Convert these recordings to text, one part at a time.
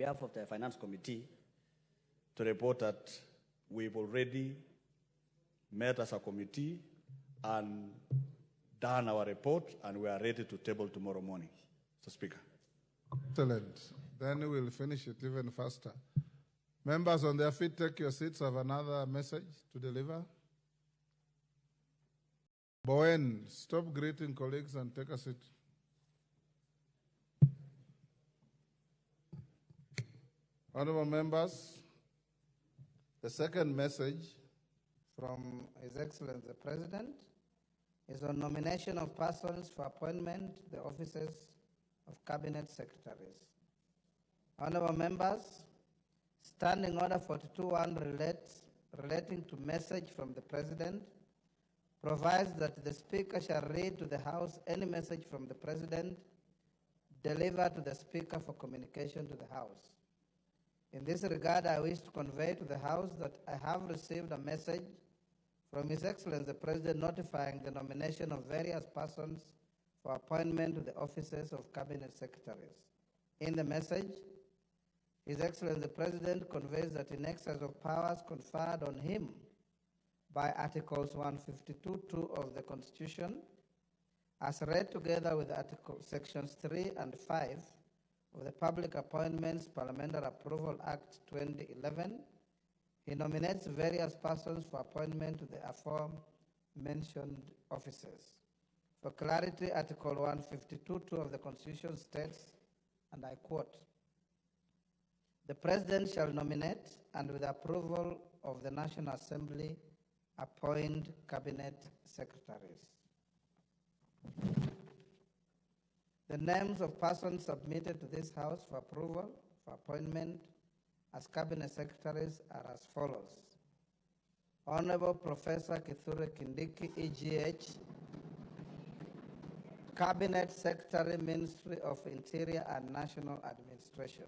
behalf of the Finance Committee to report that we've already met as a committee and done our report, and we are ready to table tomorrow morning. Mr. Speaker. Excellent. Then we'll finish it even faster. Members on their feet, take your seats. I have another message to deliver. Bowen, stop greeting colleagues and take a seat. Honorable members, the second message from His Excellency the President is on nomination of persons for appointment to the offices of Cabinet Secretaries. Honorable members, Standing Order 42.1 relating to message from the President provides that the Speaker shall read to the House any message from the President delivered to the Speaker for communication to the House. In this regard, I wish to convey to the House that I have received a message from His Excellency the President notifying the nomination of various persons for appointment to the offices of Cabinet Secretaries. In the message, His Excellency the President conveys that in excess of powers conferred on him by Articles 152(2) of the Constitution, as read together with Sections 3 and 5 of the Public Appointments Parliamentary Approval Act 2011, he nominates various persons for appointment to the aforementioned offices. For clarity, Article 152(2) of the Constitution states, and I quote, "The President shall nominate and with approval of the National Assembly appoint Cabinet Secretaries." The names of persons submitted to this House for approval for appointment as Cabinet Secretaries are as follows. Honorable Professor Kithure Kindiki, EGH, Cabinet Secretary, Ministry of Interior and National Administration.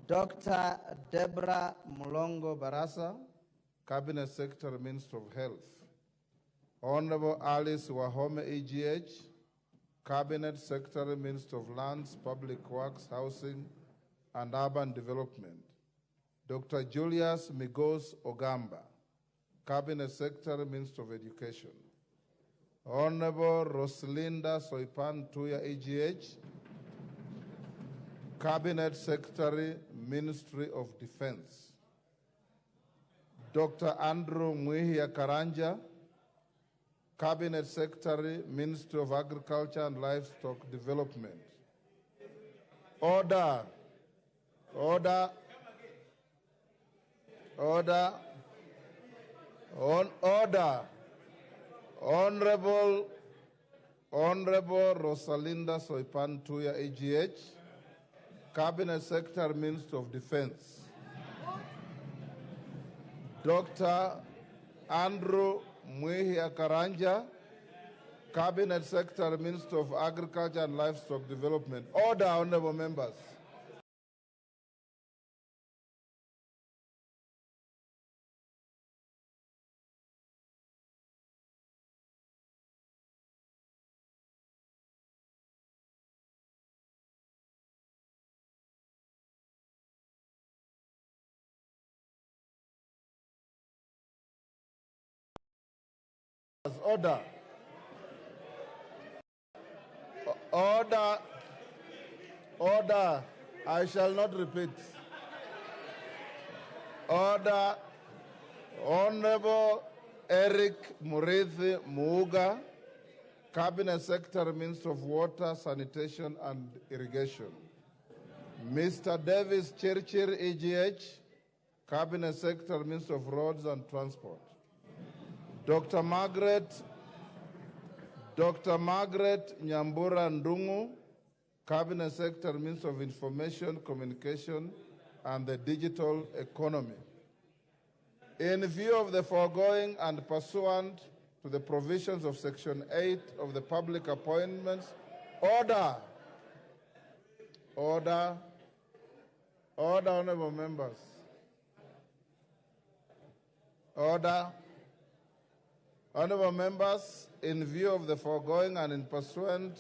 Dr. Deborah Mulongo Barasa, Cabinet Secretary, Minister of Health. Honorable Alice Wahome, EGH, Cabinet Secretary, Minister of Lands, Public Works, Housing, and Urban Development. Dr. Julius Migos Ogamba, Cabinet Secretary, Minister of Education. Honorable Roslinda Soipan Tuya, EGH, Cabinet Secretary, Ministry of Defense. Dr. Andrew Mwihia Karanja, Cabinet Secretary, Ministry of Agriculture and Livestock Development. Order. Order. Order. On order. Honorable Rosalinda Soipan Tuya, AGH, Cabinet Secretary, Minister of Defense. Dr. Andrew Mwihia Karanja, Cabinet Secretary, Minister of Agriculture and Livestock Development. Order, honorable members. Order. Order. Order. I shall not repeat. Order. Honorable Eric Murithi Muuga, Cabinet Secretary, Minister of Water, Sanitation and Irrigation. Mr. Davis Chirchir, EGH, Cabinet Secretary, Minister of Roads and Transport. Dr. Margaret Nyambura Ndungu, Cabinet Secretary, Minister of Information, Communication, and the Digital Economy. In view of the foregoing and pursuant to the provisions of Section 8 of the Public Appointments, order. Order. Order, honorable members. Order. Honorable members, in view of the foregoing and in pursuant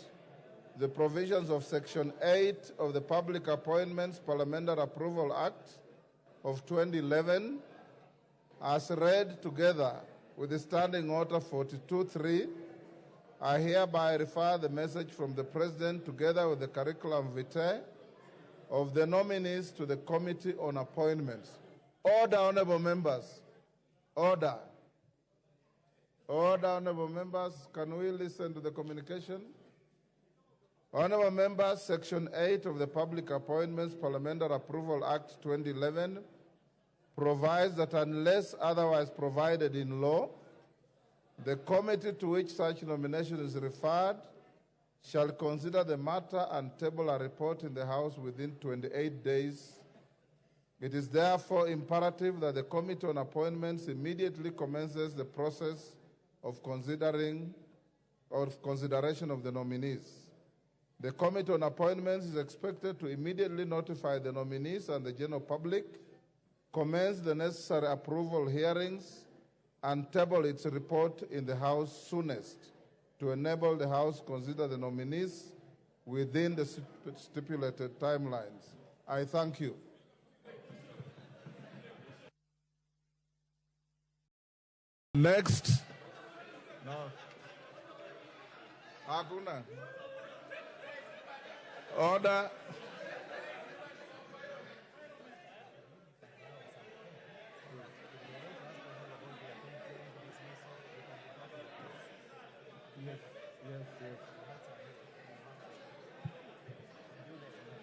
the provisions of Section 8 of the Public Appointments Parliamentary Approval Act of 2011 as read together with the Standing Order 42.3, I hereby refer the message from the President together with the curriculum vitae of the nominees to the Committee on Appointments. Order, honorable members. Order. Order, honorable members. Can we listen to the communication? Honorable members, Section 8 of the Public Appointments Parliamentary Approval Act 2011 provides that unless otherwise provided in law, the committee to which such nomination is referred shall consider the matter and table a report in the House within 28 days. It is therefore imperative that the Committee on Appointments immediately commences the process of consideration of the nominees. The Committee on Appointments is expected to immediately notify the nominees and the general public, commence the necessary approval hearings, and table its report in the House soonest to enable the House to consider the nominees within the stipulated timelines. I thank you. Next. No. Hakuna. Order.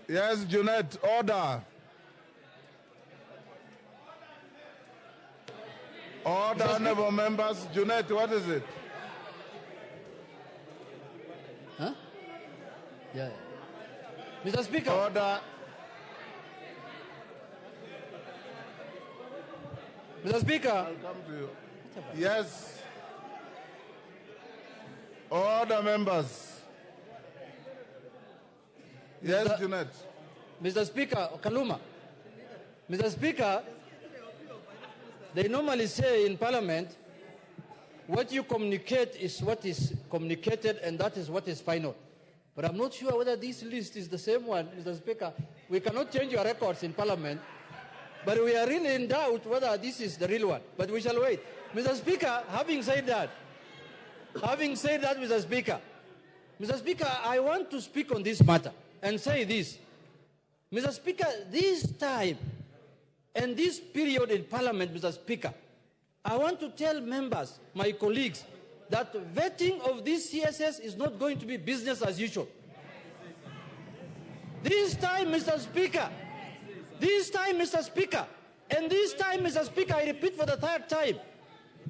Yes, Junet, order. Order, honorable members. Junet, what is it? Huh? Yeah. Mr. Speaker. Order. Mr. Speaker. I'll come to you. Yes. Order, members. Yes, Junet. Mr. Speaker, Kaluma. Mr. Speaker, they normally say in Parliament, what you communicate is what is communicated and that is what is final. But I'm not sure whether this list is the same one, Mr. Speaker. We cannot change your records in Parliament, but we are really in doubt whether this is the real one. But we shall wait. Mr. Speaker, having said that, Mr. Speaker, I want to speak on this matter and say this. Mr. Speaker, this time and this period in Parliament, Mr. Speaker, I want to tell members, my colleagues, that vetting of this CSS is not going to be business as usual. This time, Mr. Speaker, and this time, Mr. Speaker, I repeat for the third time,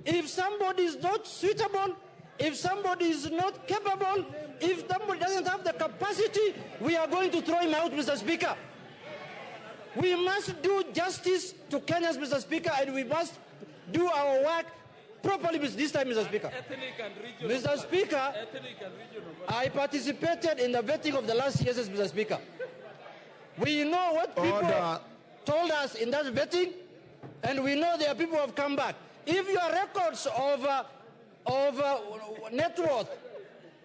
if somebody is not suitable, if somebody is not capable, if somebody doesn't have the capacity, we are going to throw him out, Mr. Speaker. We must do justice to Kenyans, Mr. Speaker, and we must do our work properly this time, Mr. Speaker. Mr. Speaker, I participated in the vetting of the last CSS, Mr. Speaker. We know what people told us in that vetting, and we know there are people who have come back. If your records of net worth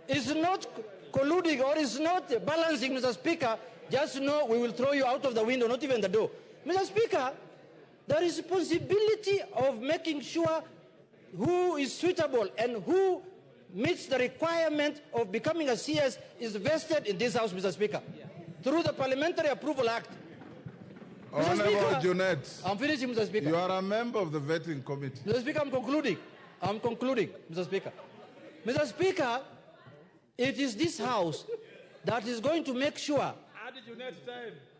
is not colluding or is not balancing, Mr. Speaker, just know we will throw you out of the window, not even the door. Mr. Speaker, the responsibility of making sure who is suitable and who meets the requirement of becoming a CS is vested in this House, Mr. Speaker, through the Parliamentary Approval Act. Honorable Junet, I'm finishing, Mr. Speaker. You are a member of the vetting committee. Mr. Speaker, I'm concluding, Mr. Speaker. Mr. Speaker, it is this House that is going to make sure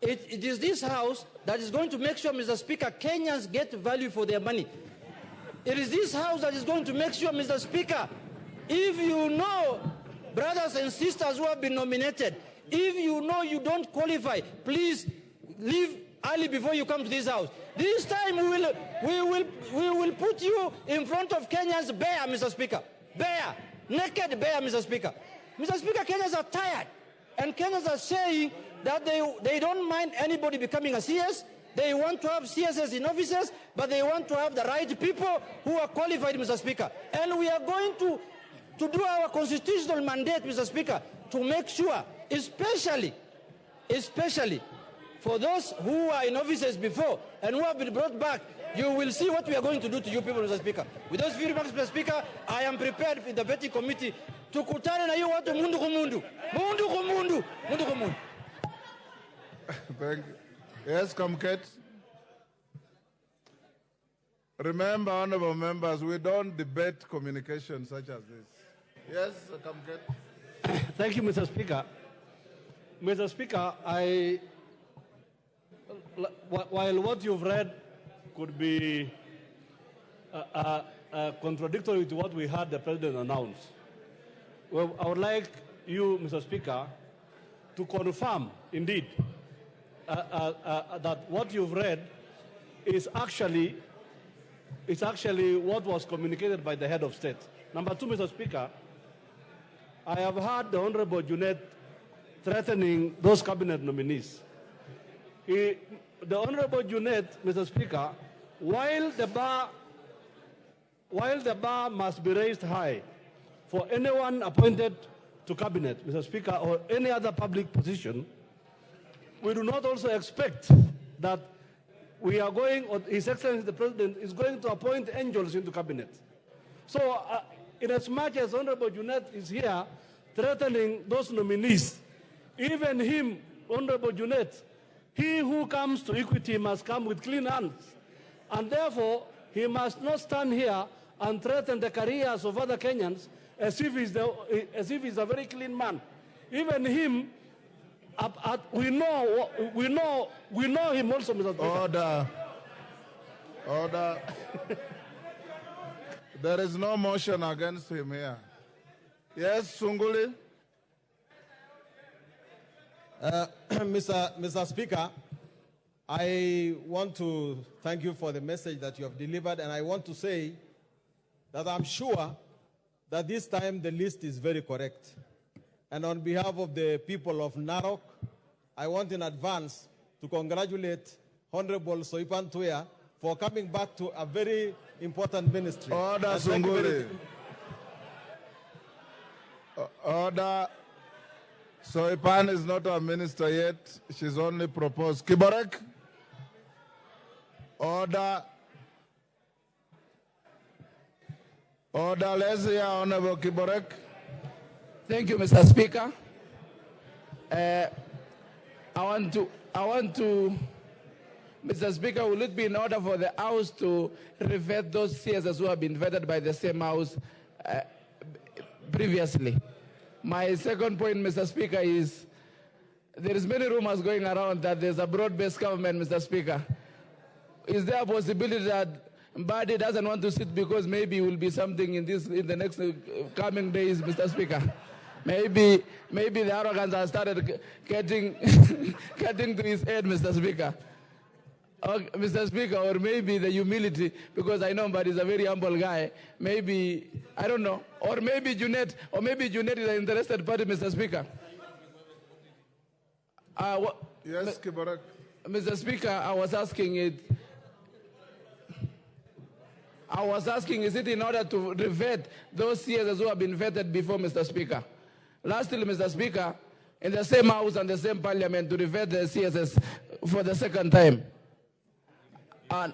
it is this House that is going to make sure, Mr. Speaker, Kenyans get value for their money. It is this House that is going to make sure, Mr. Speaker, if you know brothers and sisters who have been nominated, if you know you don't qualify, please leave early before you come to this House. This time we will put you in front of Kenyans bare, Mr. Speaker. Bare, naked bare, Mr. Speaker. Mr. Speaker, Kenyans are tired. And Kenyans are saying that they don't mind anybody becoming a CS. They want to have CSS in offices, but they want to have the right people who are qualified, Mr. Speaker. And we are going to do our constitutional mandate, Mr. Speaker, to make sure, especially for those who are in offices before and who have been brought back, you will see what we are going to do to you people, Mr. Speaker. With those few remarks, Mr. Speaker, I am prepared for the vetting committee to kutana na hiyo watu mundu kumundu. Mundu kumundu. Mundu kumundu. Thank you. Yes, Kamket. Remember, honorable members, we don't debate communication such as this. Yes, Kamket. Thank you, Mr. Speaker. Mr. Speaker, while what you've read could be contradictory to what we heard the President announce, well, I would like you, Mr. Speaker, to confirm, indeed, that what you've read is actually what was communicated by the head of state. Number two, Mr. Speaker, I have heard the Honorable Junet threatening those cabinet nominees. The Honorable Junet, Mr. Speaker, while the bar must be raised high for anyone appointed to cabinet, Mr. Speaker, or any other public position, we do not also expect that we are going, or His Excellency the President is going to appoint angels into cabinet. So, in as much as Honorable Junet is here threatening those nominees, even him, Honorable Junet, he who comes to equity must come with clean hands. And therefore, he must not stand here and threaten the careers of other Kenyans as if he's a very clean man. Even him, we know him also, Mr. Speaker. Order. Order. There is no motion against him here. Yes, Sunguli. Mr. Speaker, I want to thank you for the message that you have delivered, and I want to say that I'm sure that this time the list is very correct. And on behalf of the people of Narok, I want in advance to congratulate Honorable Soipan Tuya for coming back to a very important ministry. Order, Sunguli. Order. Soipan is not a minister yet. She's only proposed. Kiborek. Order. Order. Let's hear Honorable Kiborek. Thank you, Mr. Speaker. I want to, Mr. Speaker, will it be in order for the House to revet those CSs who have been vetted by the same House previously? My second point, Mr. Speaker, is there is many rumors going around that there's a broad-based government, Mr. Speaker. Is there a possibility that Mbadi doesn't want to sit because maybe it will be something in the next coming days, Mr. Speaker? Maybe the arrogance has started getting to his head, Mr. Speaker. Mr. Speaker, or maybe the humility, because I know Mbadi is a very humble guy. Maybe, I don't know, or maybe Junet is an interested party, Mr. Speaker. Yes, Kiborek. Mr. Speaker, I was asking, is it in order to revet those CSs who have been vetted before, Mr. Speaker? Lastly, Mr. Speaker, in the same House and the same Parliament to revet the CSs for the second time. And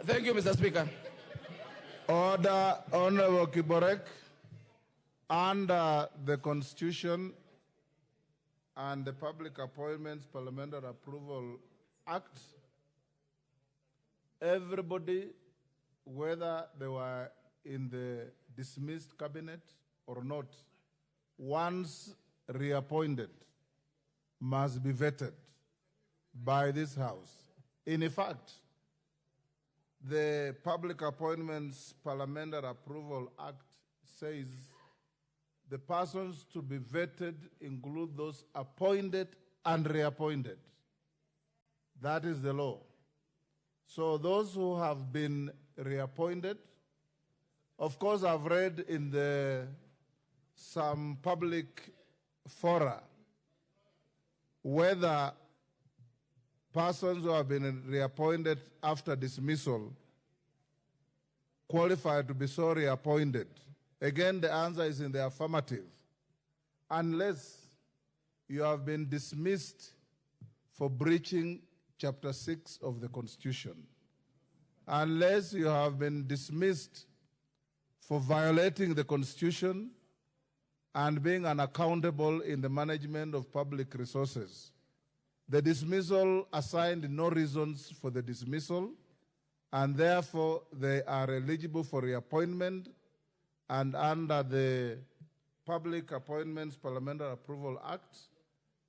thank you, Mr. Speaker. Order, Honorable Kiborek. Under the Constitution and the Public Appointments Parliamentary Approval Act, everybody, whether they were in the dismissed cabinet or not, once reappointed, must be vetted by this House. In fact, the Public Appointments Parliamentary Approval Act says the persons to be vetted include those appointed and reappointed. That is the law. So those who have been reappointed, of course, I've read in some public fora whether persons who have been reappointed after dismissal qualified to be so reappointed. Again, the answer is in the affirmative. unless you have been dismissed for breaching Chapter 6 of the Constitution, unless you have been dismissed for violating the Constitution and being unaccountable in the management of public resources. The dismissal assigned no reasons for the dismissal, and therefore they are eligible for reappointment, and under the Public Appointments Parliamentary Approval Act,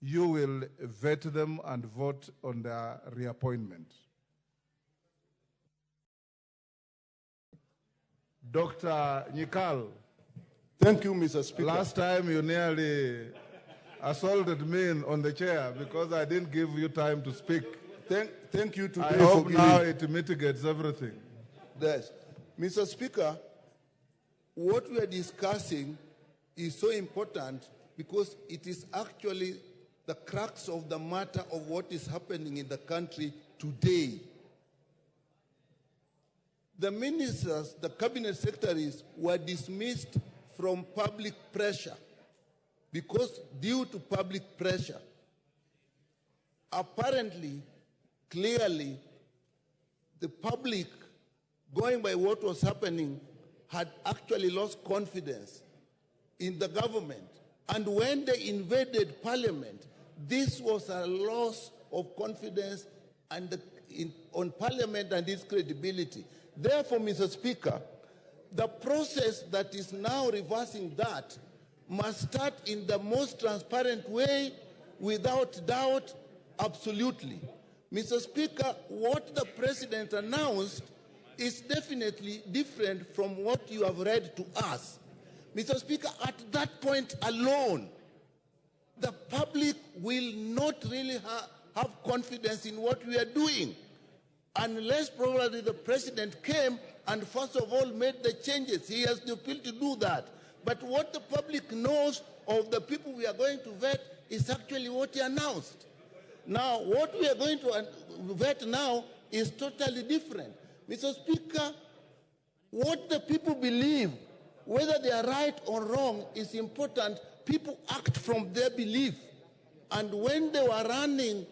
you will vet them and vote on their reappointment. Dr. Nyikal. Thank you, Mr. Speaker. Last time you nearly assaulted me on the chair because I didn't give you time to speak. Thank you today I hope for now giving. it mitigates everything. Yes. Mr. Speaker, what we are discussing is so important because it is actually the crux of the matter of what is happening in the country today. The ministers, the cabinet secretaries were dismissed from public pressure because due to public pressure. Apparently, clearly, the public, going by what was happening, had actually lost confidence in the government. And when they invaded parliament, this was a loss of confidence on parliament and its credibility. Therefore, Mr. Speaker, the process that is now reversing that must start in the most transparent way, without doubt, absolutely. Mr. Speaker, what the President announced is definitely different from what you have read to us. Mr. Speaker, at that point alone, the public will not really have confidence in what we are doing, unless probably the President came and first of all made the changes. He has the ability to do that. But what the public knows of the people we are going to vet is actually what he announced. Now, what we are going to vet now is totally different. Mr. Speaker, what the people believe, whether they are right or wrong, is important. People act from their belief. And when they were running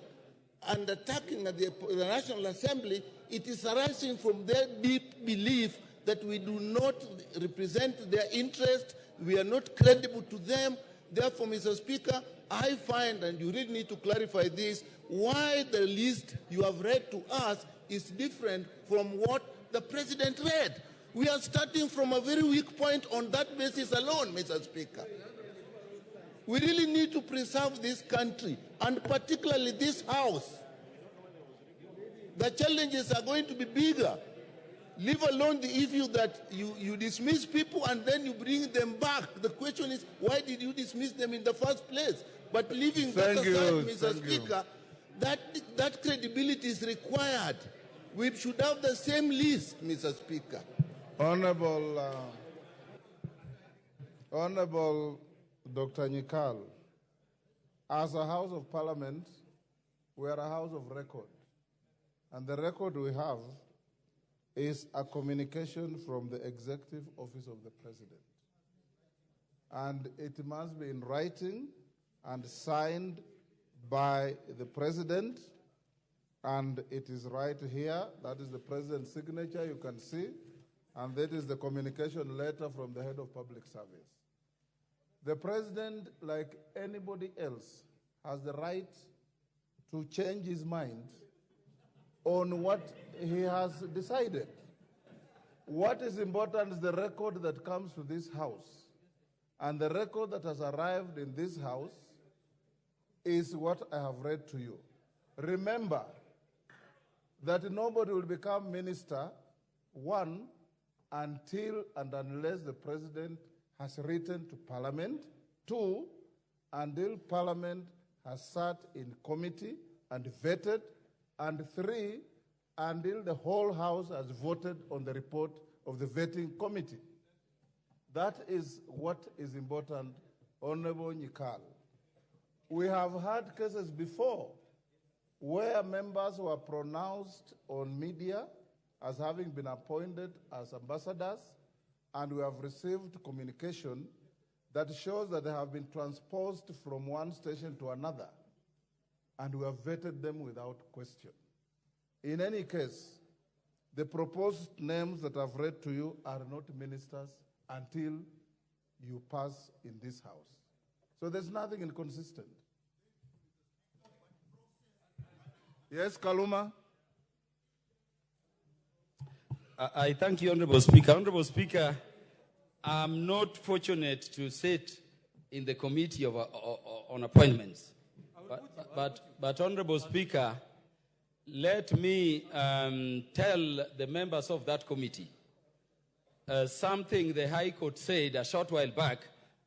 and attacking at the National Assembly, it is arising from their deep belief that we do not represent their interest, we are not credible to them. Therefore, Mr. Speaker, I find, and you really need to clarify this, why the list you have read to us is different from what the President read. We are starting from a very weak point on that basis alone, Mr. Speaker. We really need to preserve this country, and particularly this House. The challenges are going to be bigger. Leave alone the issue that you dismiss people and then you bring them back. The question is, why did you dismiss them in the first place? But leaving that aside, Mr. Speaker, that credibility is required. We should have the same list, Mr. Speaker. Honorable Dr. Nyikal, as a House of Parliament, we are a House of record. And the record we have is a communication from the Executive Office of the President. And it must be in writing and signed by the President. And it is right here. That is the President's signature, you can see. And that is the communication letter from the Head of Public Service. The President, like anybody else, has the right to change his mind on what he has decided. What is important is the record that comes to this House. And the record that has arrived in this House is what I have read to you. Remember that nobody will become minister, one, until and unless the President has written to Parliament, two, until Parliament has sat in committee and vetted, and three, until the whole House has voted on the report of the vetting committee. That is what is important, Honorable Nyikal. We have had cases before where members were pronounced on media as having been appointed as ambassadors, and we have received communication that shows that they have been transposed from one station to another, and we have vetted them without question. In any case, the proposed names that I've read to you are not ministers until you pass in this House. So there's nothing inconsistent. Yes, Kaluma? I thank you, Honorable Speaker. Honorable Speaker, I'm not fortunate to sit in the Committee on Appointments. But Honorable Speaker, let me tell the members of that committee something the High Court said a short while back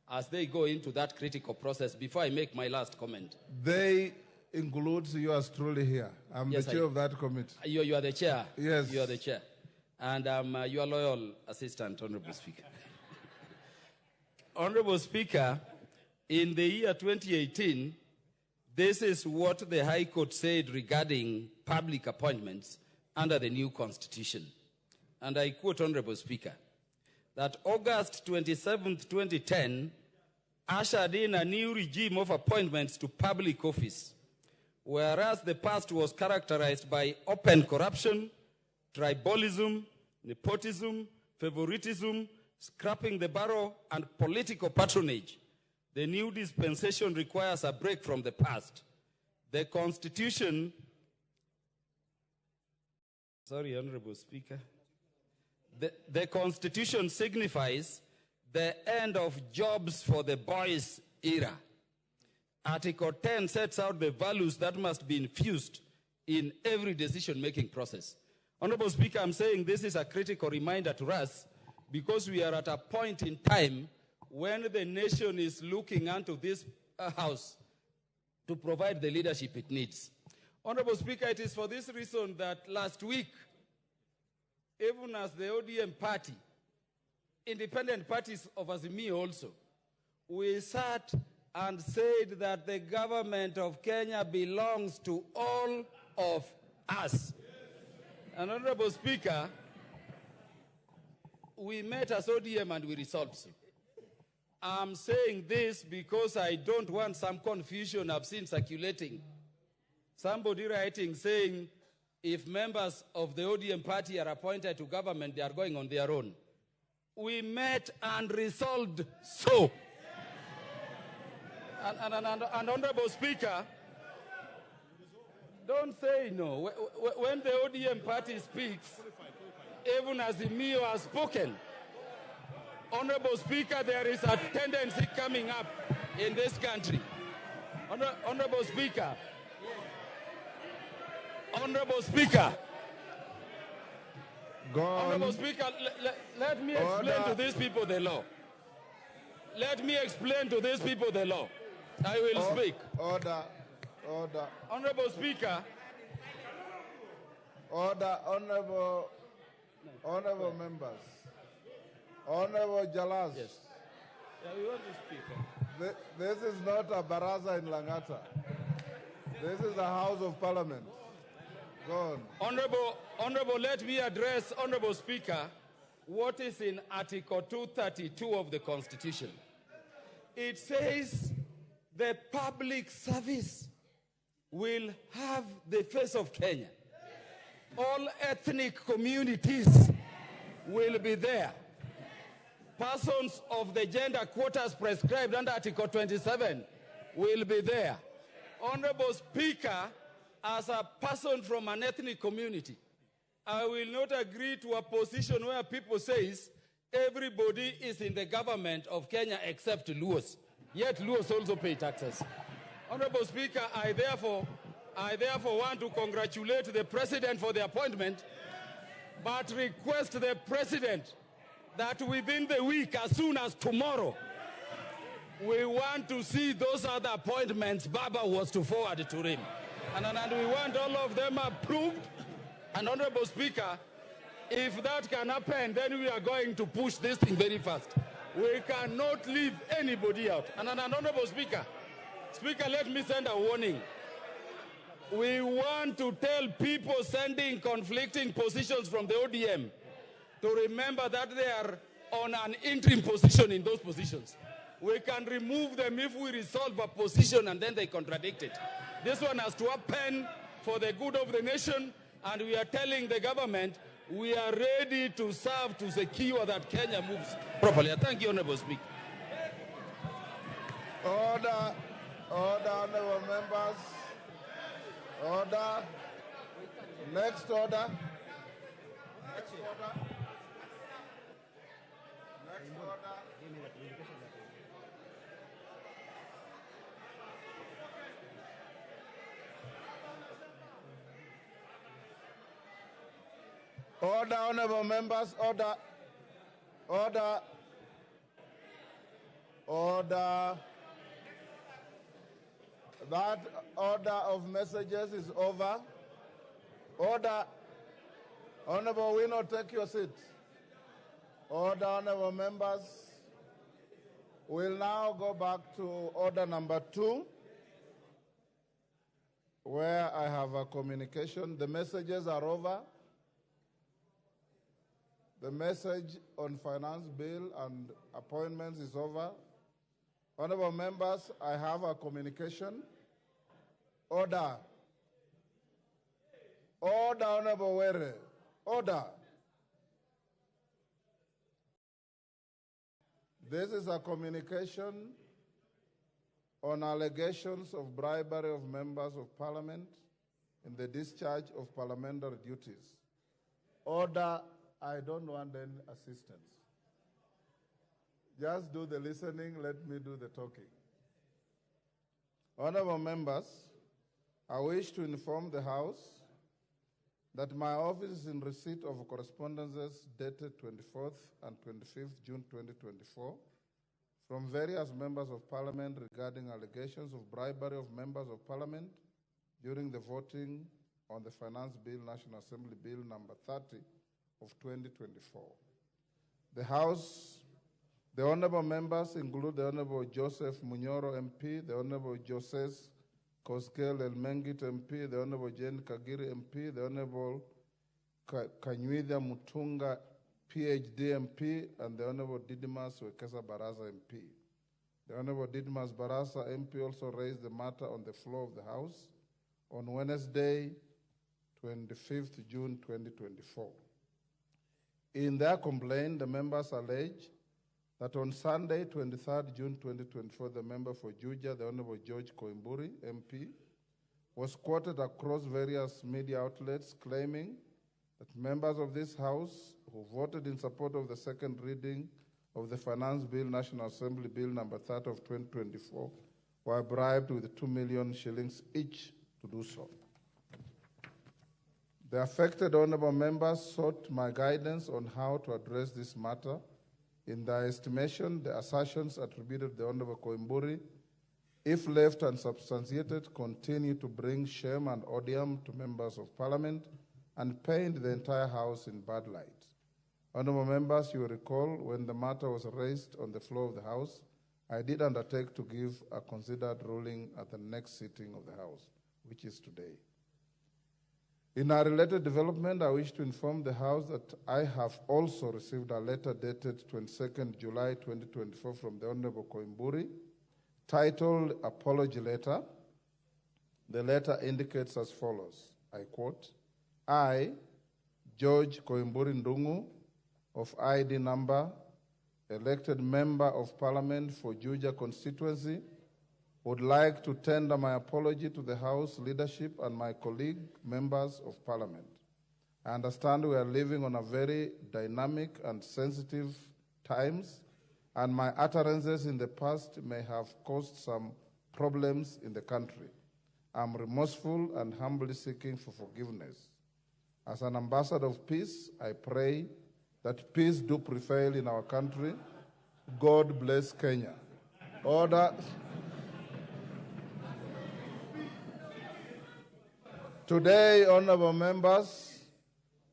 as they go into that critical process before I make my last comment. They includes yours truly here. I'm the chair of that committee. You are the chair? Yes. You are the chair. And I'm your loyal assistant, Honorable Speaker. Honorable Speaker, in the year 2018, this is what the High Court said regarding public appointments under the new Constitution. And I quote, Honorable Speaker, that August 27, 2010, ushered in a new regime of appointments to public office, whereas the past was characterized by open corruption, tribalism, nepotism, favoritism, scrapping the barrow, and political patronage. The new dispensation requires a break from the past. The Constitution, Honorable Speaker, the Constitution signifies the end of jobs for the boys era. Article 10 sets out the values that must be infused in every decision-making process. Honorable Speaker, I'm saying this is a critical reminder to us because we are at a point in time when the nation is looking unto this House to provide the leadership it needs. Honorable Speaker, it is for this reason that last week, even as the ODM party, independent parties of Azimio also, we sat and said that the government of Kenya belongs to all of us. And Honorable Speaker, we met as ODM and we resolved so. I'm saying this because I don't want some confusion I've seen circulating. Somebody writing saying if members of the ODM party are appointed to government, they are going on their own. We met and resolved so. And Honorable Speaker, don't say no. When the ODM party speaks, even as Azimio has spoken, Honorable Speaker, there is a tendency coming up in this country. Honorable Speaker, Honorable Speaker, Honorable Speaker, let me explain to these people the law. Let me explain to these people the law. I will speak. Order. Honorable Speaker. Order, honorable members. Honorable Jalas. Yes. Yeah, we want to speak. This is not a baraza in Langata. This is a House of Parliament. Go on. Honorable, let me address, Honorable Speaker, what is in Article 232 of the Constitution. It says the public service will have the face of Kenya. All ethnic communities will be there. Persons of the gender quotas prescribed under Article 27 will be there. Honorable Speaker, as a person from an ethnic community, I will not agree to a position where people say everybody is in the government of Kenya except Luos. Yet Luos also pay taxes. Honorable Speaker, I therefore want to congratulate the President for the appointment, but request the President that within the week, as soon as tomorrow, we want to see those other appointments Baba was to forward to him. And we want all of them approved. And Honorable Speaker, if that can happen, then we are going to push this thing very fast. We cannot leave anybody out. And Honorable Speaker, let me send a warning. We want to tell people sending conflicting positions from the ODM to remember that they are on an interim position in those positions. We can remove them if we resolve a position and then they contradict it. This one has to happen for the good of the nation, and we are telling the government we are ready to serve to secure that Kenya moves properly. Thank you, Honorable Speaker. Order, honorable members. Order. Next order. Next order. Next order. Order, honorable members. Order. Order. Order. That order of messages is over. Order. Honorable Winnow, take your seat. Order, honorable members. We'll now go back to order number 2, where I have a communication. The messages are over. The message on finance bill and appointments is over. Honorable members, I have a communication. Order. Order, Honorable Were. Order. This is a communication on allegations of bribery of members of parliament in the discharge of parliamentary duties. Order. I don't want any assistance. Just do the listening, let me do the talking. Honorable members, I wish to inform the House that my office is in receipt of correspondences dated 24th and 25th June 2024 from various members of parliament regarding allegations of bribery of members of parliament during the voting on the Finance Bill, National Assembly Bill number 30 of 2024. The honorable members include the Honorable Joseph Munyoro MP, the Honorable Joseph Kosgei El-Mengit MP, the Honorable Jane Kagiri MP, the Honorable Kanyuitha Mutunga PhD MP, and the Honorable Didymus Wekesa Barasa MP. The Honorable Didymus Barasa MP also raised the matter on the floor of the House on Wednesday, 25th June 2024. In their complaint, the members allege that on Sunday, 23rd June 2024, the member for Juja, the Honorable George Koimburi, MP, was quoted across various media outlets claiming that members of this House who voted in support of the second reading of the Finance Bill, National Assembly Bill number 30 of 2024, were bribed with 2 million shillings each to do so. The affected honorable members sought my guidance on how to address this matter. In their estimation, the assertions attributed to the Honorable Koimburi, if left unsubstantiated, continue to bring shame and odium to members of parliament and paint the entire House in bad light. Honorable members, you will recall when the matter was raised on the floor of the House, I did undertake to give a considered ruling at the next sitting of the House, which is today. In a related development, I wish to inform the House that I have also received a letter dated 22nd July 2024 from the Honorable Koimburi, titled Apology Letter. The letter indicates as follows, I quote, I, George Koimburi Ndungu, of ID number, elected member of Parliament for Juja constituency, would like to tender my apology to the House leadership and my colleague members of Parliament. I understand we are living on a very dynamic and sensitive times, and my utterances in the past may have caused some problems in the country. I'm remorseful and humbly seeking for forgiveness. As an ambassador of peace, I pray that peace do prevail in our country. God bless Kenya. Order. Today, honorable members,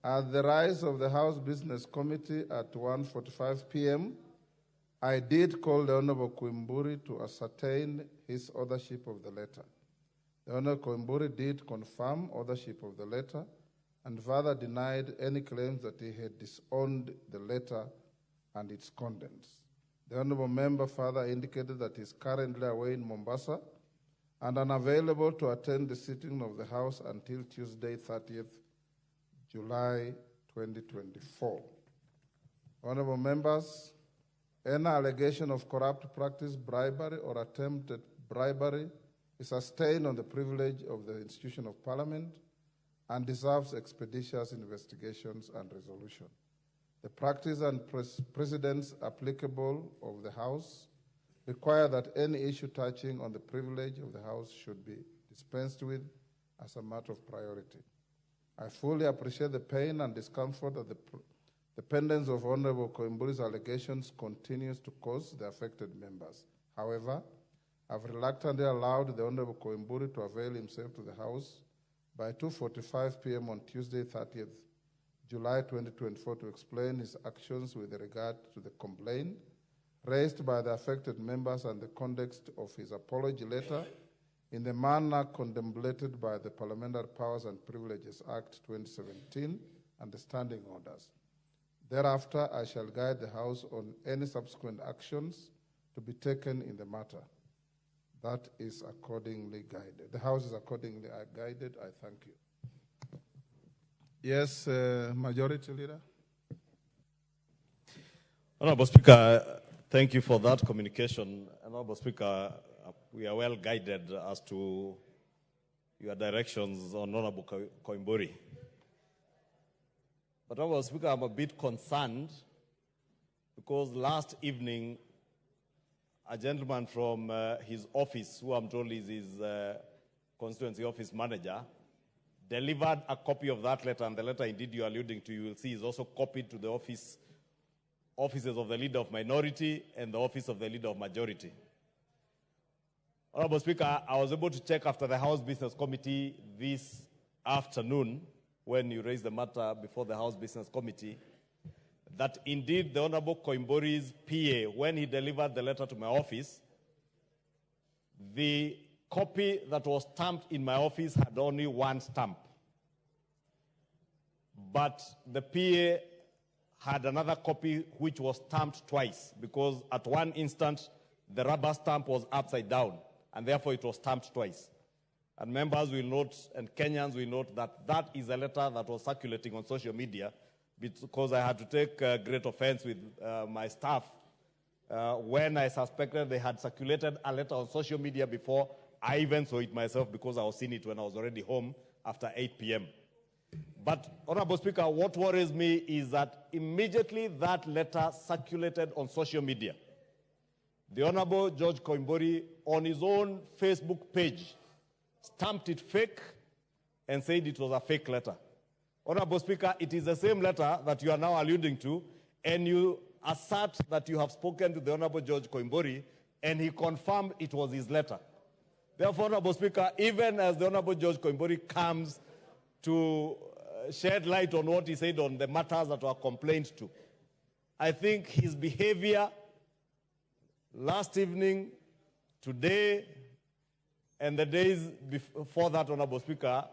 at the rise of the House Business Committee at 1:45 p.m., I did call the Honorable Koimburi to ascertain his authorship of the letter. The Honorable Koimburi did confirm authorship of the letter and further denied any claims that he had disowned the letter and its contents. The honorable member further indicated that he is currently away in Mombasa and unavailable to attend the sitting of the House until Tuesday, 30th July 2024. Honorable members, any allegation of corrupt practice, bribery, or attempted bribery is sustained on the privilege of the institution of Parliament and deserves expeditious investigations and resolution. The practice and precedents applicable of the House require that any issue touching on the privilege of the House should be dispensed with as a matter of priority. I fully appreciate the pain and discomfort that the pendence of Honorable Koimburi's allegations continues to cause the affected members. However, I've reluctantly allowed the Honorable Koimburi to avail himself to the House by 2:45 p.m. on Tuesday, 30th July 2024, to explain his actions with regard to the complaint raised by the affected members and the context of his apology letter in the manner contemplated by the Parliamentary Powers and Privileges Act 2017 and the standing orders. Thereafter, I shall guide the House on any subsequent actions to be taken in the matter. That is accordingly guided. The House is accordingly guided. I thank you. Yes, Majority Leader. Honorable Speaker, thank you for that communication. Honorable Speaker, we are well guided as to your directions on Honorable Koimburi. But Honorable Speaker, I'm a bit concerned because last evening, a gentleman from his office, who I'm told is his constituency office manager, delivered a copy of that letter, and the letter indeed you are alluding to, you will see, is also copied to the offices of the Leader of Minority and the Office of the Leader of Majority. Honorable Speaker, I was able to check after the House Business Committee this afternoon, when you raised the matter before the House Business Committee, that indeed the Honorable Koimburi's PA, when he delivered the letter to my office, the copy that was stamped in my office had only one stamp. But the PA had another copy which was stamped twice, because at one instant the rubber stamp was upside down, and therefore it was stamped twice. And members will note, and Kenyans will note, that that is a letter that was circulating on social media, because I had to take great offense with my staff when I suspected they had circulated a letter on social media before I even saw it myself, because I was seeing it when I was already home after 8 p.m. But, Honorable Speaker, what worries me is that immediately that letter circulated on social media, the Honorable George Koimburi, on his own Facebook page, stamped it fake and said it was a fake letter. Honorable Speaker, it is the same letter that you are now alluding to, and you assert that you have spoken to the Honorable George Koimburi, and he confirmed it was his letter. Therefore, Honorable Speaker, even as the Honorable George Koimburi comes to shed light on what he said on the matters that were complained to, I think his behavior last evening, today, and the days before that, Honorable Speaker,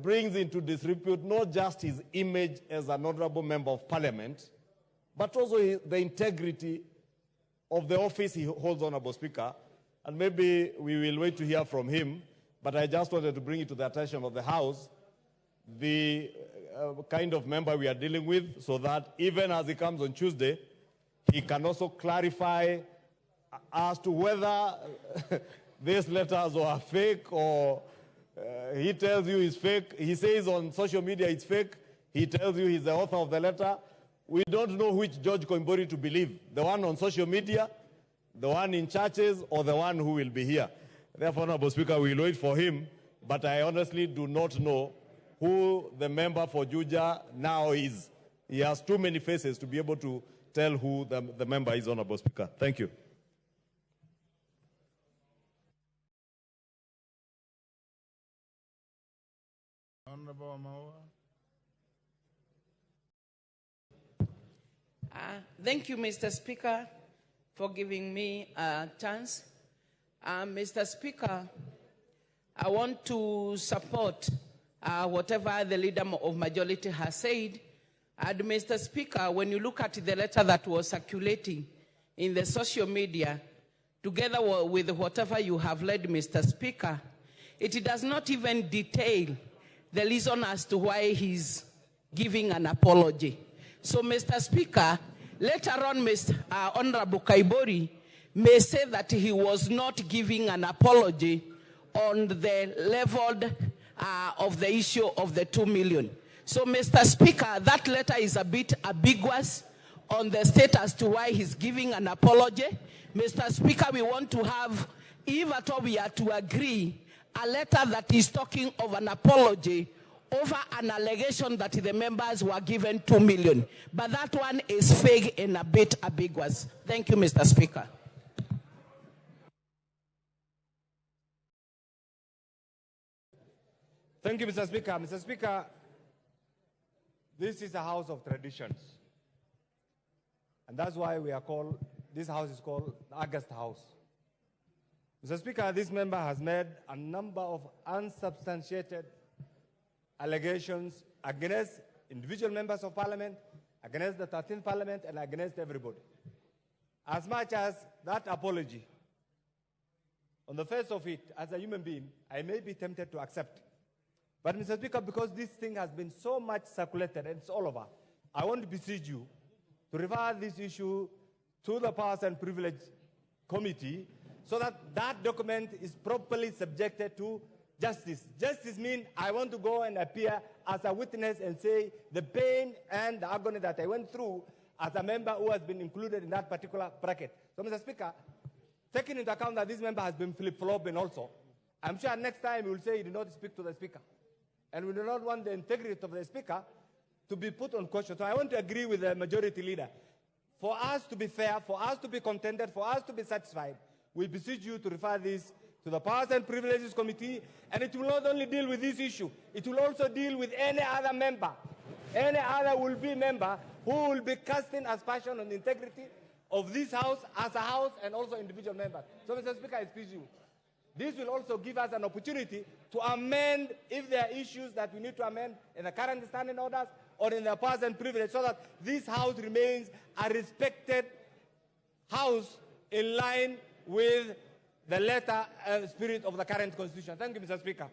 brings into disrepute not just his image as an honorable member of Parliament, but also the integrity of the office he holds, Honorable Speaker. And maybe we will wait to hear from him, but I just wanted to bring it to the attention of the House, the kind of member we are dealing with, so that even as he comes on Tuesday, he can also clarify as to whether these letters are fake, or he tells you it's fake. He says on social media it's fake. He tells you he's the author of the letter. We don't know which George Koimburi to believe, the one on social media, the one in churches, or the one who will be here. Therefore, Honorable Speaker, we will wait for him, but I honestly do not know who the member for Juja now is. He has too many faces to be able to tell who the member is, Honorable Speaker. Thank you. Honorable Maua. Thank you, Mr. Speaker, for giving me a chance. Mr. Speaker, I want to support whatever the Leader of Majority has said. And Mr. Speaker, when you look at the letter that was circulating, in the social media, together with whatever you have read, Mr. Speaker, it does not even detail the reason as to why he's giving an apology. So, Mr. Speaker, later on, Mr. Honorable Kaibori may say that he was not giving an apology on the level of the issue of the 2 million. So, Mr. Speaker, that letter is a bit ambiguous on the state as to why he's giving an apology. Mr. Speaker, we want to have, if at all we are to agree, a letter that is talking of an apology over an allegation that the members were given 2 million. But that one is vague and a bit ambiguous. Thank you, Mr. Speaker. Thank you, Mr. Speaker. Mr. Speaker, this is a house of traditions. And that's why this house is called the August House. Mr. Speaker, this member has made a number of unsubstantiated allegations against individual members of parliament, against the 13th parliament, and against everybody. As much as that apology, on the face of it, as a human being, I may be tempted to accept. But, Mr. Speaker, because this thing has been so much circulated and it's all over, I want to beseech you to refer this issue to the Powers and Privilege Committee so that that document is properly subjected to justice. Justice means I want to go and appear as a witness and say the pain and the agony that I went through as a member who has been included in that particular bracket. So, Mr. Speaker, taking into account that this member has been flip-flopping also, I'm sure next time he will say he did not speak to the Speaker. And we do not want the integrity of the Speaker to be put on question. So I want to agree with the majority leader. For us to be fair, for us to be contented, for us to be satisfied, we beseech you to refer this to the Powers and Privileges Committee, and it will not only deal with this issue, it will also deal with any other member, any other will-be member who will be casting aspersion on the integrity of this house as a house and also individual members. So, Mr. Speaker, I beseech you. This will also give us an opportunity to amend if there are issues that we need to amend in the current standing orders or in the powers and privilege so that this house remains a respected house in line with the letter and spirit of the current constitution. Thank you, Mr. Speaker.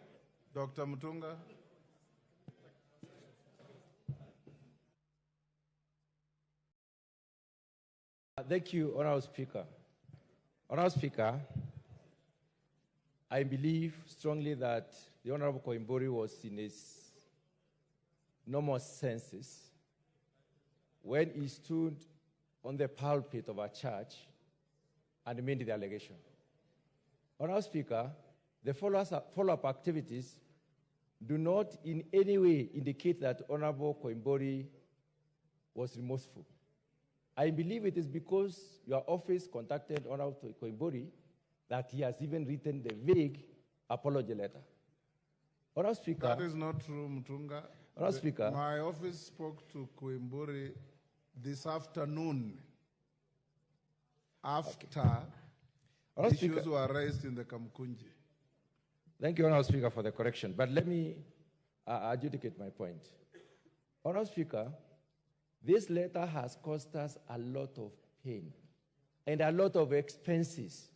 Dr. Mutunga. Thank you, Honorable Speaker. Honorable Speaker, I believe strongly that the Honorable Koimburi was in his normal senses when he stood on the pulpit of our church and made the allegation. Honorable Speaker, the follow-up activities do not in any way indicate that Honorable Koimburi was remorseful. I believe it is because your office contacted Honorable Koimburi that he has even written the vague apology letter. Honorable Speaker. That is not true, Mutunga. Honorable Speaker. My office spoke to Koimburi this afternoon after issues were raised in the Kamkunji. Thank you, Honorable Speaker, for the correction. But let me adjudicate my point. Honorable Speaker, this letter has cost us a lot of pain and a lot of expenses.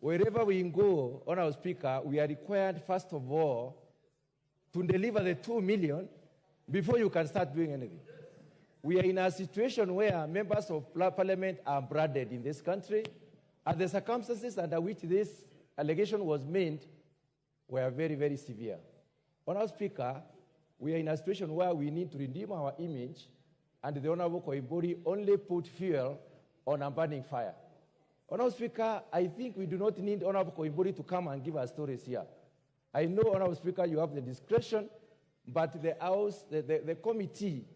Wherever we go, Honorable Speaker, we are required, first of all, to deliver the 2 million before you can start doing anything. We are in a situation where members of parliament are branded in this country, and the circumstances under which this allegation was made were very, very severe. Honorable Speaker, we are in a situation where we need to redeem our image, and the Honorable Koimburi only put fuel on a burning fire. Honorable Speaker, I think we do not need Honorable Koimburi to come and give us stories here. I know, Honorable Speaker, you have the discretion, but the House, the committee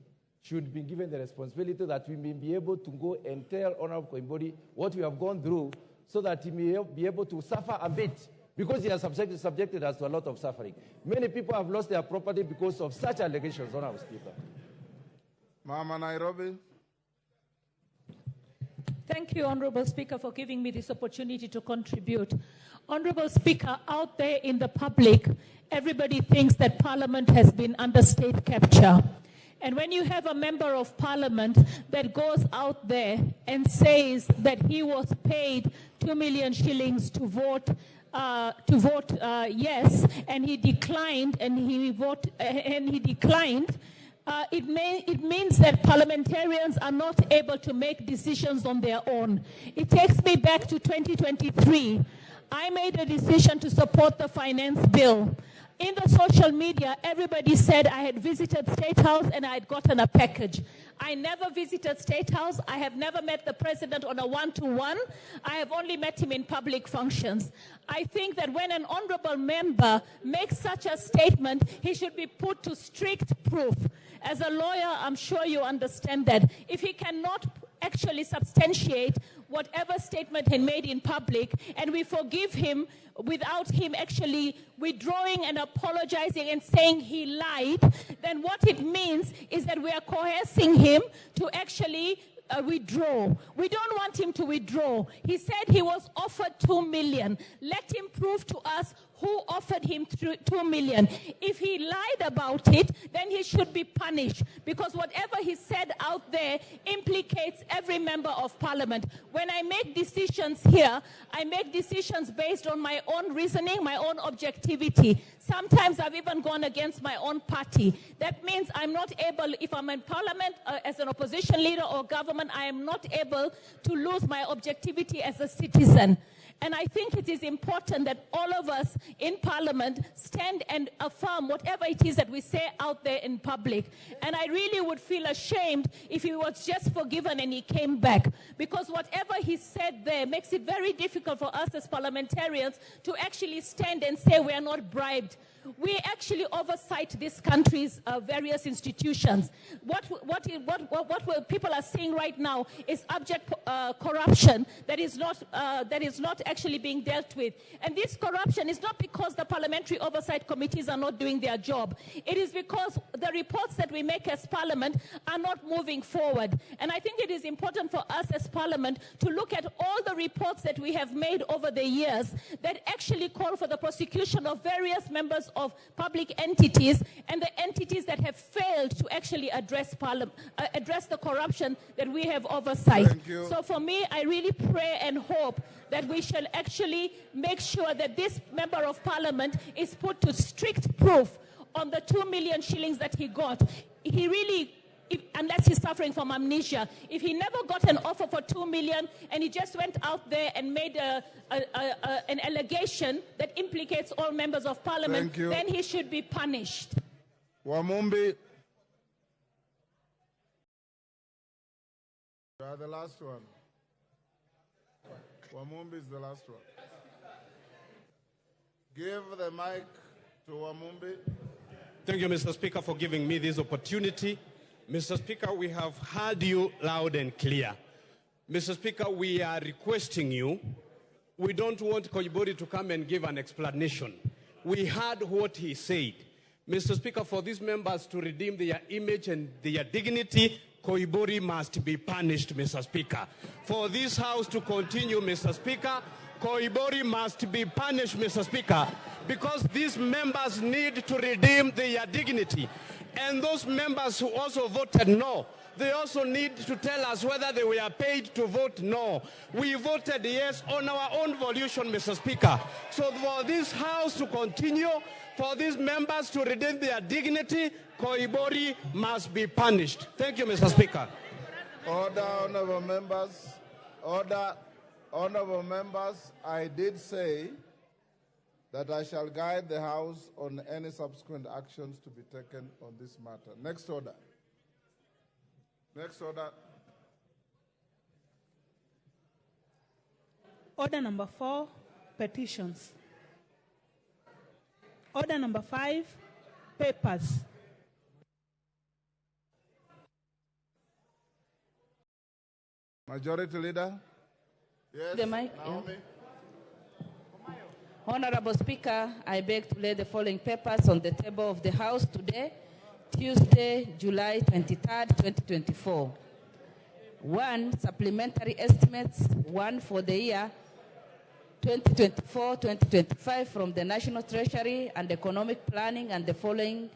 should be given the responsibility that we may be able to go and tell Honorable Koimburi what we have gone through so that he may be able to suffer a bit because he has subjected us to a lot of suffering. Many people have lost their property because of such allegations, Honorable Speaker. Mama Nairobi. Thank you, Honorable Speaker, for giving me this opportunity to contribute. Honorable Speaker, out there in the public, everybody thinks that Parliament has been under state capture. And when you have a member of parliament that goes out there and says that he was paid 2 million shillings to vote yes, and he declined, it means that parliamentarians are not able to make decisions on their own. It takes me back to 2023. I made a decision to support the finance bill. In the social media, everybody said I had visited State House and I had gotten a package. I never visited State House. I have never met the president on a one-to-one. I have only met him in public functions. I think that when an honorable member makes such a statement, he should be put to strict proof. As a lawyer, I'm sure you understand that. If he cannot actually substantiate whatever statement he made in public, and we forgive him without him actually withdrawing and apologizing and saying he lied, then what it means is that we are coercing him to actually withdraw. We don't want him to withdraw. He said he was offered 2 million. Let him prove to us who offered him 2 million. If he lied about it, then he should be punished, because whatever he said out there implicates every member of parliament. When I make decisions here, I make decisions based on my own reasoning, my own objectivity. Sometimes I've even gone against my own party. That means I'm not able, if I'm in parliament as an opposition leader or government, I am not able to lose my objectivity as a citizen. And I think it is important that all of us in parliament stand and affirm whatever it is that we say out there in public. And I really would feel ashamed if he was just forgiven and he came back, because whatever he said there makes it very difficult for us as parliamentarians to actually stand and say we are not bribed. We actually oversight this country's various institutions. What people are seeing right now is abject corruption that is not actually being dealt with. And this corruption is not because the parliamentary oversight committees are not doing their job. It is because the reports that we make as parliament are not moving forward. And I think it is important for us as parliament to look at all the reports that we have made over the years that actually call for the prosecution of various members of public entities and the entities that have failed to actually address the corruption that we have oversight. So for me, I really pray and hope that we shall actually make sure that this member of parliament is put to strict proof on the 2 million shillings that he got. He really, unless he's suffering from amnesia, if he never got an offer for 2 million and he just went out there and made an allegation that implicates all members of parliament, then he should be punished. Wamumbi. You are the last one. Wamumbi is the last one. Give the mic to Wamumbi. Thank you, Mr. Speaker, for giving me this opportunity. Mr. Speaker, we have heard you loud and clear. Mr. Speaker, we are requesting you. We don't want Koibori to come and give an explanation. We heard what he said. Mr. Speaker, for these members to redeem their image and their dignity, Koibori must be punished, Mr. Speaker. For this House to continue, Mr. Speaker, Koibori must be punished, Mr. Speaker, because these members need to redeem their dignity. And those members who also voted no, they also need to tell us whether they were paid to vote no. We voted yes on our own volition, Mr. Speaker. So for this House to continue, for these members to redeem their dignity, Koibori must be punished. Thank you, Mr. Speaker. Order, honorable members. Order, honorable members. I did say that I shall guide the House on any subsequent actions to be taken on this matter. Next order. Next order. Order number 4, petitions. Order number 5, papers. Majority Leader. Yes, the mic. Naomi. Yeah. Honorable Speaker, I beg to lay the following papers on the table of the House today, Tuesday, July 23rd, 2024. 1, supplementary estimates, 1 for the year 2024-2025 from the National Treasury and Economic Planning, and the following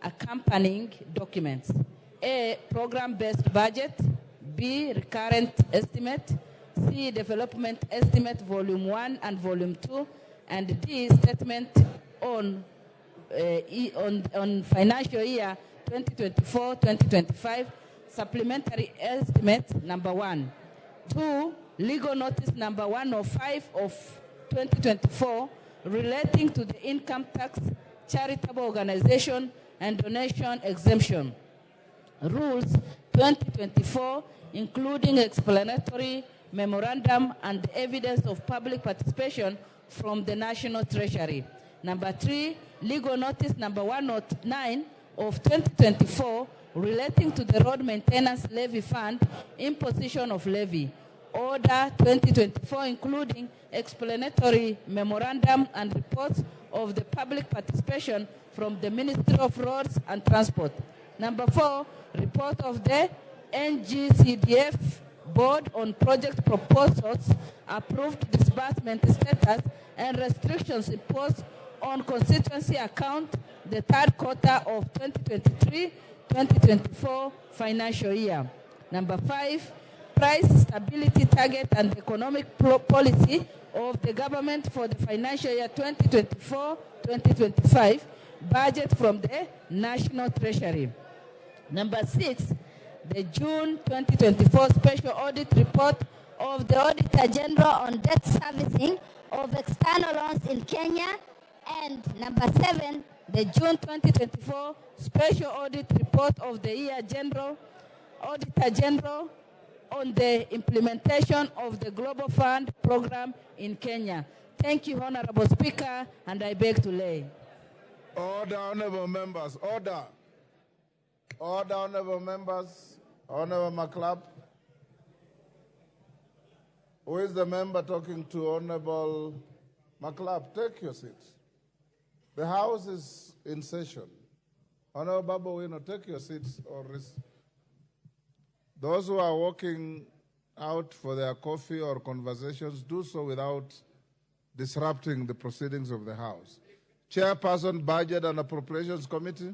accompanying documents. A, program-based budget, B, recurrent estimate, C, development estimate volume 1 and volume 2, and D, statement on financial year 2024-2025, supplementary estimate number 1. 2, legal notice number 105 of 2024 relating to the income tax, charitable organization, and donation exemption. Rules 2024, including explanatory memorandum and evidence of public participation from the National Treasury. Number 3, legal notice number 109 of 2024 relating to the road maintenance levy fund, imposition of levy. Order 2024, including explanatory memorandum and reports of the public participation from the Ministry of Roads and Transport. Number 4, report of the NGCDF Board on project proposals, approved disbursement status, and restrictions imposed on constituency account the third quarter of 2023-2024 financial year. Number 5, price stability target and economic policy of the government for the financial year 2024-2025, budget from the National Treasury. Number 6, the June 2024 special audit report of the Auditor General on debt servicing of external loans in Kenya. And number 7, the June 2024 special audit report of the Auditor General on the implementation of the Global Fund program in Kenya. Thank you, Honorable Speaker, and I beg to lay. Order, honorable members, order. Order, honorable members. Honorable McClub. Who is the member talking to Honorable McClub? Take your seats. The House is in session. Honorable Babu Wino, take your seats. Those who are walking out for their coffee or conversations, do so without disrupting the proceedings of the House. Chairperson, Budget and Appropriations Committee.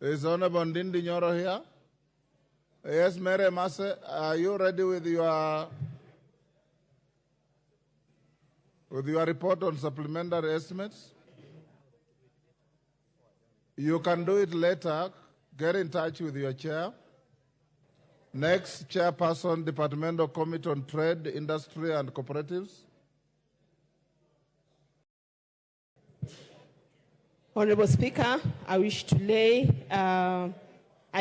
Is Honorable Ndindi Nyoro here? Yes, Mary Mase, are you ready with your report on supplementary estimates? You can do it later. Get in touch with your chair. Next, Chairperson, Departmental Committee on Trade, Industry and Cooperatives. Honorable Speaker, I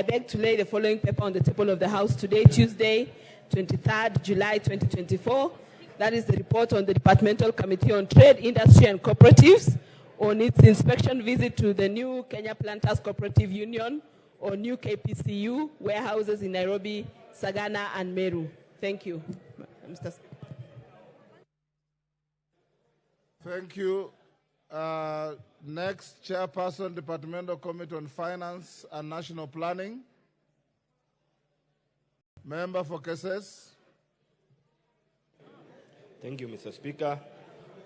beg to lay the following paper on the table of the House today, Tuesday, 23rd July 2024. That is the report on the Departmental Committee on Trade, Industry and Cooperatives on its inspection visit to the new Kenya Planters Cooperative Union or new KPCU warehouses in Nairobi, Sagana and Meru. Thank you, Mr. Speaker. Thank you. Next, Chairperson, Departmental Committee on Finance and National Planning. Member for cases. Thank you, Mr. Speaker.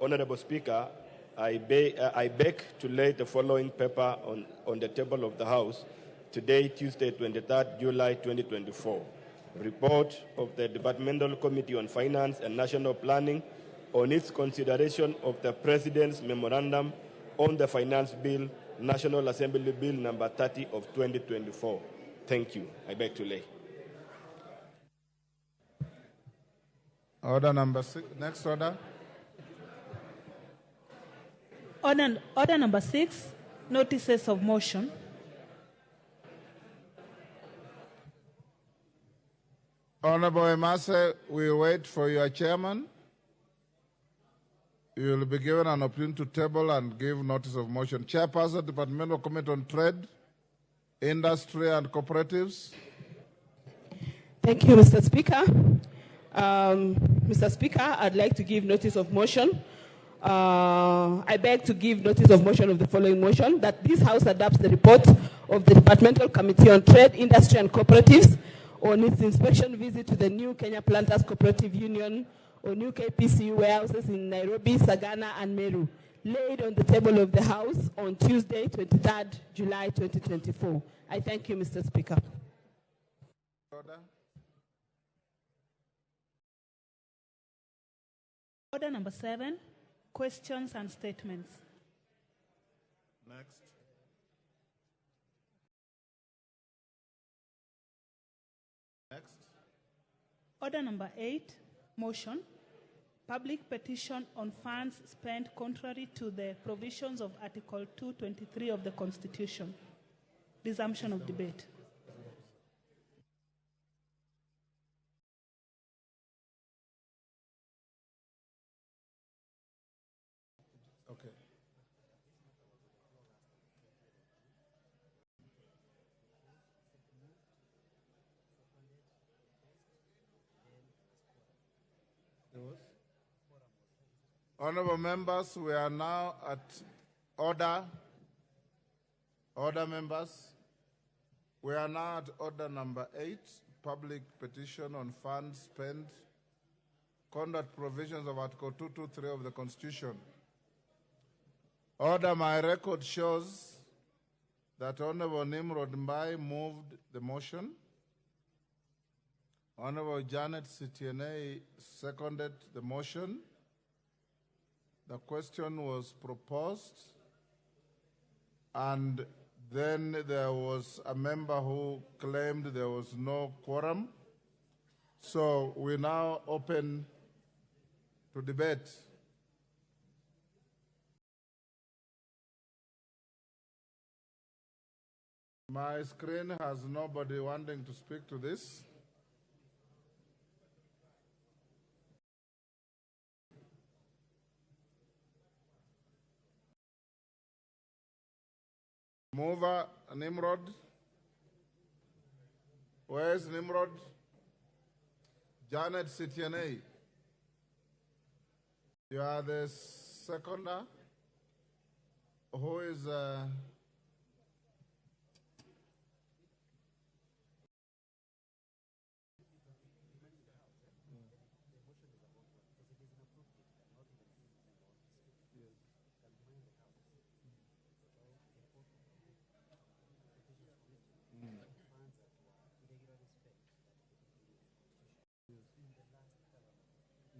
Honorable Speaker, I beg to lay the following paper on the table of the House today, Tuesday, 23rd July 2024. Report of the Departmental Committee on Finance and National Planning on its consideration of the President's Memorandum on the Finance Bill, National Assembly Bill number 30 of 2024. Thank you. I beg to lay. Order number 6. Next order. Order number 6, notices of motion. Honorable Emase, we wait for your chairman. You will be given an opportunity to table and give notice of motion. Chairperson, Departmental Committee on Trade, Industry and Cooperatives. Thank you, Mr. Speaker. Mr. Speaker, I'd like to give notice of motion. I beg to give notice of motion of the following motion, that this House adopts the report of the Departmental Committee on Trade, Industry and Cooperatives on its inspection visit to the new Kenya Planters Cooperative Union or new KPCU warehouses in Nairobi, Sagana, and Meru, laid on the table of the House on Tuesday, 23rd July 2024. I thank you, Mr. Speaker. Order number 7, questions and statements. Next. Next. Order number 8, motion. Public petition on funds spent contrary to the provisions of Article 223 of the Constitution. Resumption of debate. Okay. Honorable members, we are now at order. Order, members. We are now at order number 8, public petition on funds spent, conduct provisions of Article 223 of the Constitution. Order, my record shows that Honorable Nimrod Mbai moved the motion. Honorable Janet Sitiene seconded the motion. The question was proposed, and then there was a member who claimed there was no quorum. So we now open to debate. My screen has nobody wanting to speak to this. Mover, Nimrod. Where's Nimrod? Janet Sitiene. You are the seconder. Who is...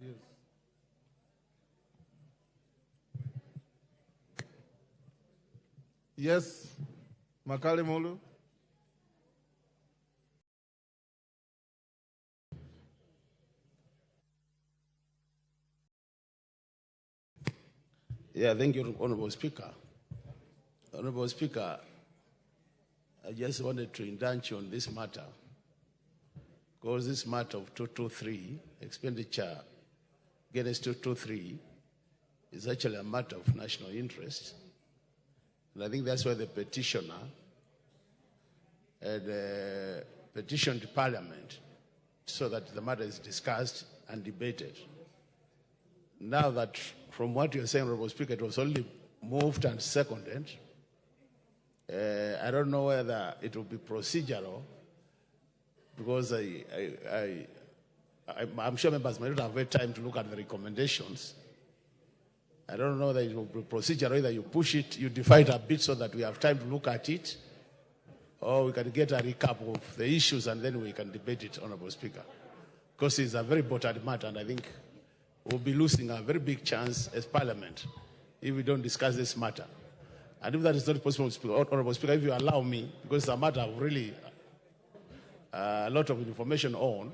Yes. Yes, Makali Mulu. Yeah, thank you, Honorable Speaker. Honorable Speaker, I just wanted to indulge on this matter, because this matter of 223, expenditure against 223, is actually a matter of national interest. And I think that's why the petitioner had petitioned Parliament so that the matter is discussed and debated. Now that, from what you're saying, Honorable Speaker, it was only moved and seconded, I don't know whether it will be procedural, because I'm sure members might not have had time to look at the recommendations. I don't know that it will be procedural. Either you push it, you divide a bit so that we have time to look at it, or we can get a recap of the issues and then we can debate it, Honorable Speaker. Because it's a very important matter, and I think we'll be losing a very big chance as Parliament if we don't discuss this matter. And if that is not possible, Honorable Speaker, if you allow me, because it's a matter of really a lot of information on,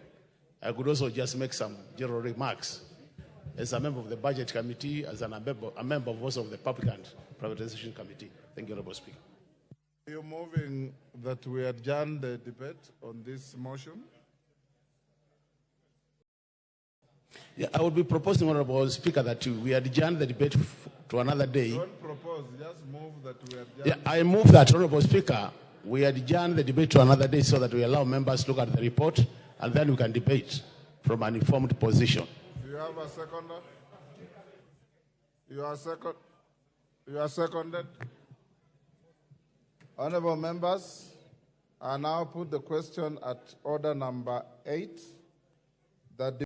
I could also just make some general remarks as a member of the Budget Committee, as a member also of the Public and Privatization Committee. Thank you, Honorable Speaker. Are you moving that we adjourn the debate on this motion? Yeah, I would be proposing, Honorable Speaker, that we adjourn the debate to another day. Don't propose, just move that we adjourn. Yeah, I move that, Honorable Speaker, we adjourn the debate to another day so that we allow members to look at the report and then we can debate from an informed position. Do you have a seconder? You are seconded. Honorable members, I now put the question at order number 8. That